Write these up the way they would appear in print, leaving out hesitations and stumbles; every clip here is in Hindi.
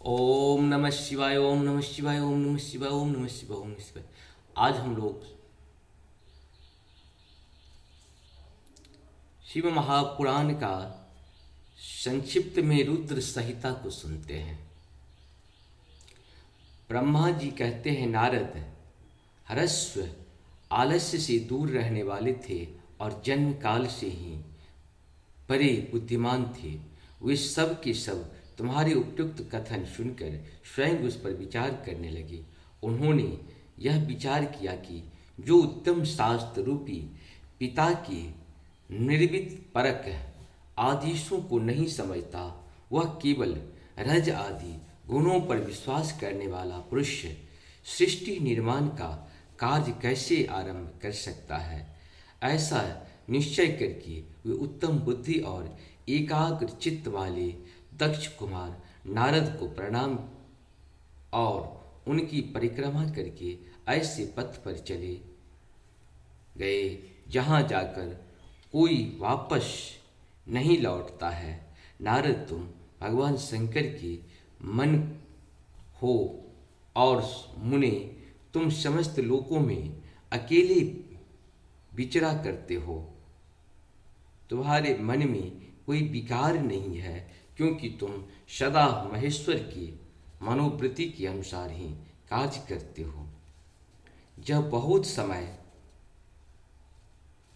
ओम नमः शिवाय, ओम नमः शिवाय, ओम नमः शिवाय, ओम नमः शिवाय, ओम नमः शिवाय। आज हम लोग शिव महापुराण का संक्षिप्त में रुद्र संहिता को सुनते हैं। ब्रह्मा जी कहते हैं, नारद ह्रस्व आलस्य से दूर रहने वाले थे और जन्म काल से ही बड़े बुद्धिमान थे। वे सब के सब तुम्हारे उपयुक्त कथन सुनकर स्वयं उस पर विचार करने लगे। उन्होंने यह विचार किया कि जो उत्तम शास्त्र रूपी पिता के निर्मित परक आदेशों को नहीं समझता, वह केवल रज आदि गुणों पर विश्वास करने वाला पुरुष सृष्टि निर्माण का कार्य कैसे आरंभ कर सकता है। ऐसा निश्चय करके वे उत्तम बुद्धि और एकाग्र चित्त वाले दक्ष कुमार नारद को प्रणाम और उनकी परिक्रमा करके ऐसे पथ पर चले गए जहाँ जाकर कोई वापस नहीं लौटता है। नारद, तुम भगवान शंकर के मन हो और मुने, तुम समस्त लोकों में अकेले विचरा करते हो। तुम्हारे मन में कोई विकार नहीं है, क्योंकि तुम सदा महेश्वर की मनोवृत्ति के अनुसार ही कार्य करते हो। जब बहुत समय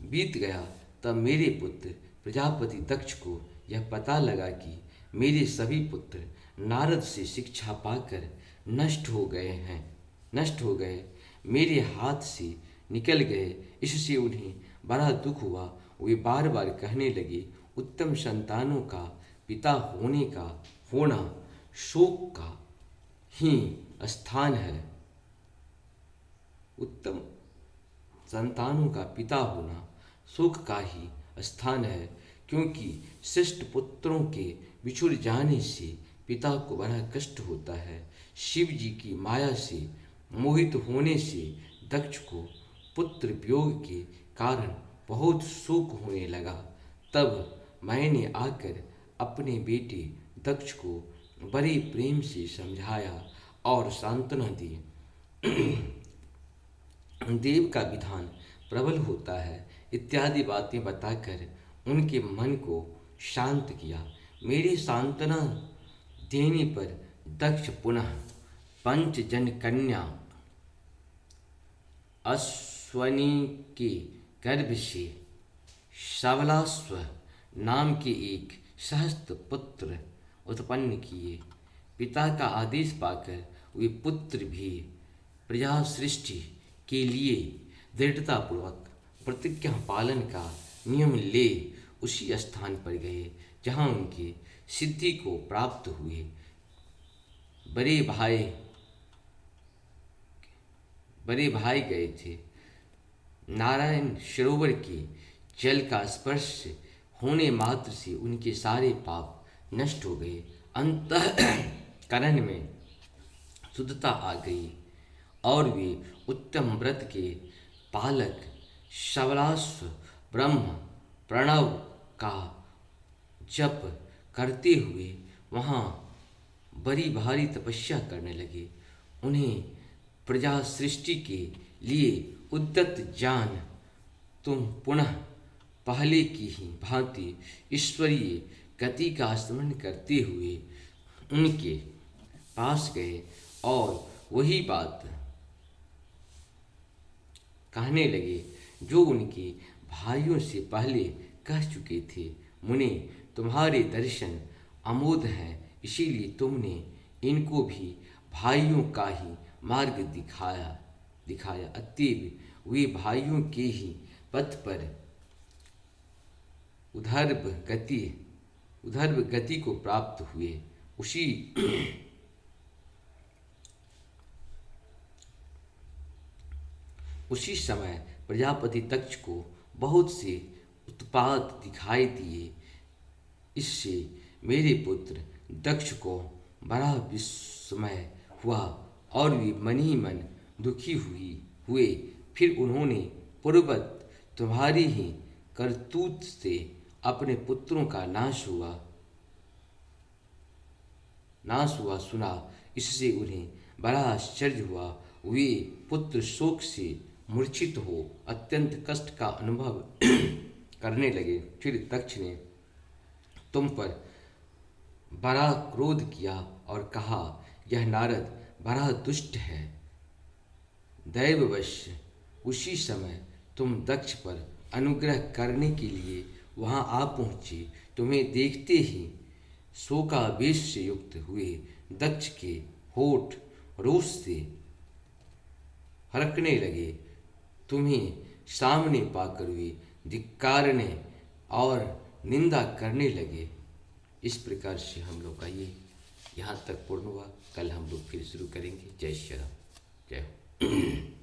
बीत गया तब मेरे पुत्र प्रजापति दक्ष को यह पता लगा कि मेरे सभी पुत्र नारद से शिक्षा पाकर नष्ट हो गए, मेरे हाथ से निकल गए। इससे उन्हें बड़ा दुख हुआ। वे बार बार कहने लगे, उत्तम संतानों का पिता होना शोक का ही स्थान है। उत्तम संतानों का पिता होना सुख का ही स्थान है, क्योंकि शिष्ट पुत्रों के बिछुड़ जाने से पिता को बड़ा कष्ट होता है। शिव जी की माया से मोहित होने से दक्ष को पुत्र वियोग के कारण बहुत शोक होने लगा। तब मैंने आकर अपने बेटे दक्ष को बड़े प्रेम से समझाया और सांत्वना दी। देव का विधान प्रबल होता है इत्यादि बातें बताकर उनके मन को शांत किया। मेरी सांत्वना देने पर दक्ष पुनः पंचजन कन्या अश्वनी के गर्भ से शबलाश्व नाम के एक सहस्त्र पुत्र उत्पन्न किए। पिता का आदेश पाकर वे पुत्र भी प्रजा सृष्टि के लिए दृढ़तापूर्वक प्रतिज्ञा पालन का नियम ले उसी स्थान पर गए जहाँ उनके सिद्धि को प्राप्त हुए। बड़े भाई गए थे। नारायण सरोवर के जल का स्पर्श होने मात्र से उनके सारे पाप नष्ट हो गए। अंतःकरण में शुद्धता आ गई और वे उत्तम व्रत के पालक शबलाश्व ब्रह्म प्रणव का जप करते हुए वहाँ बड़ी भारी तपस्या करने लगे। उन्हें प्रजा सृष्टि के लिए उद्यत जान तुम पुनः पहले की ही भांति ईश्वरीय गति का स्मरण करते हुए उनके पास गए और वही बात कहने लगे जो उनके भाइयों से पहले कह चुके थे। मुने, तुम्हारे दर्शन अमोघ हैं, इसीलिए तुमने इनको भी भाइयों का ही मार्ग दिखाया। अतएव वे भाइयों के ही पथ पर उधर्व गति को प्राप्त हुए। उसी समय प्रजापति दक्ष को बहुत से उत्पात दिखाई दिए। इससे मेरे पुत्र दक्ष को बड़ा विस्मय हुआ और वे मन ही मन दुखी हुए। फिर उन्होंने पूर्ववत तुम्हारी ही करतूत से अपने पुत्रों का नाश हुआ नाश हुआ सुना, इससे उन्हें बड़ा आश्चर्य हुआ। वे पुत्र शोक से मूर्छित हो अत्यंत कष्ट का अनुभव करने लगे। फिर दक्ष ने तुम पर बड़ा क्रोध किया और कहा, यह नारद बड़ा दुष्ट है। दैववश उसी समय तुम दक्ष पर अनुग्रह करने के लिए वहां आ पहुंचे। तुम्हें देखते ही शोकावेश से युक्त हुए दक्ष के होठ रोष से हरकने लगे। तुम्हें सामने पाकर वे धिक्कारने और निंदा करने लगे। इस प्रकार से हम लोग का ये यहाँ तक पूर्ण हुआ। कल हम लोग फिर शुरू करेंगे। जय श्री राम, जय हो।